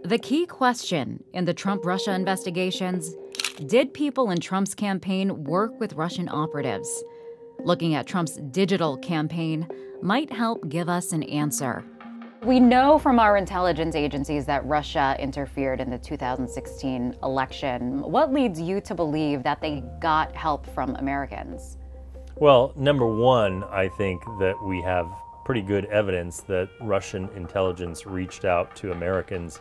The key question in the Trump-Russia investigations: did people in Trump's campaign work with Russian operatives? Looking at Trump's digital campaign might help give us an answer. We know from our intelligence agencies that Russia interfered in the 2016 election. What leads you to believe that they got help from Americans? Well, number one, I think that we have pretty good evidence that Russian intelligence reached out to Americans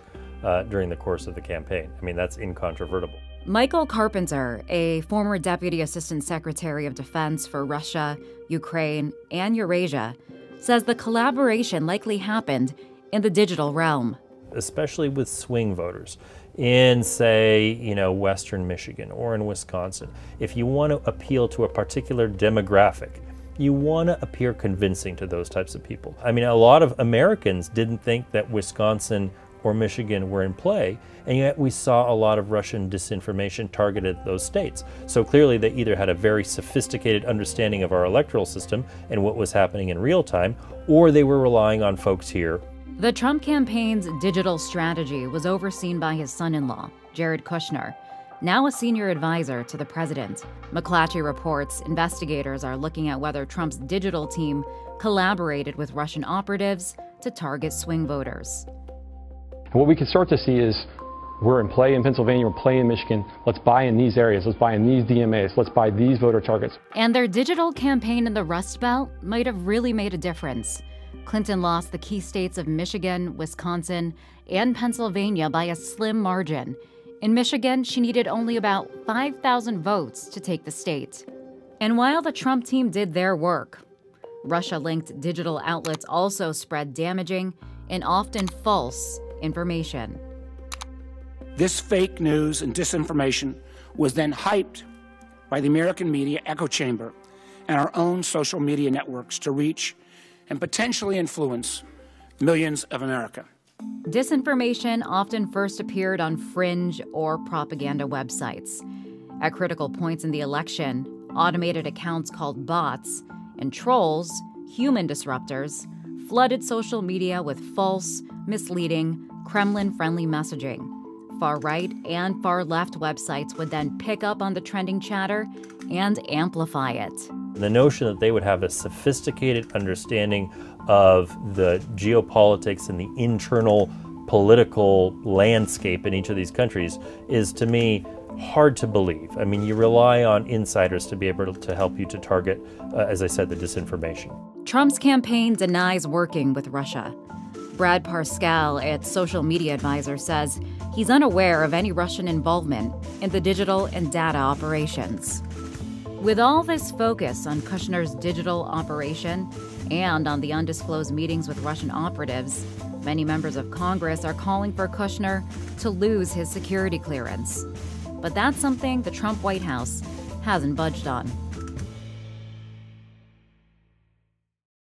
during the course of the campaign. I mean, that's incontrovertible. Michael Carpenter, a former Deputy Assistant Secretary of Defense for Russia, Ukraine, and Eurasia, says the collaboration likely happened in the digital realm. Especially with swing voters in, say, Western Michigan or in Wisconsin. If you want to appeal to a particular demographic, you want to appear convincing to those types of people. I mean, a lot of Americans didn't think that Wisconsin or Michigan were in play, and yet we saw a lot of Russian disinformation targeted those states. So clearly they either had a very sophisticated understanding of our electoral system and what was happening in real time, or they were relying on folks here. The Trump campaign's digital strategy was overseen by his son-in-law, Jared Kushner, now a senior advisor to the president. McClatchy reports investigators are looking at whether Trump's digital team collaborated with Russian operatives to target swing voters. What we can start to see is we're in play in Pennsylvania, we're playing in Michigan. Let's buy in these areas, let's buy in these DMAs, let's buy these voter targets. And their digital campaign in the Rust Belt might have really made a difference. Clinton lost the key states of Michigan, Wisconsin, and Pennsylvania by a slim margin. In Michigan, she needed only about 5,000 votes to take the state. And while the Trump team did their work, Russia-linked digital outlets also spread damaging and often false information. This fake news and disinformation was then hyped by the American media echo chamber and our own social media networks to reach and potentially influence millions of America. Disinformation often first appeared on fringe or propaganda websites. At critical points in the election, automated accounts called bots and trolls, human disruptors, flooded social media with false, misleading, Kremlin-friendly messaging. Far-right and far-left websites would then pick up on the trending chatter and amplify it. The notion that they would have a sophisticated understanding of the geopolitics and the internal political landscape in each of these countries is, to me, hard to believe. I mean, you rely on insiders to be able to help you to target, as I said, the disinformation. Trump's campaign denies working with Russia. Brad Parscale, its social media advisor, says he's unaware of any Russian involvement in the digital and data operations. With all this focus on Kushner's digital operation and on the undisclosed meetings with Russian operatives, many members of Congress are calling for Kushner to lose his security clearance. But that's something the Trump White House hasn't budged on.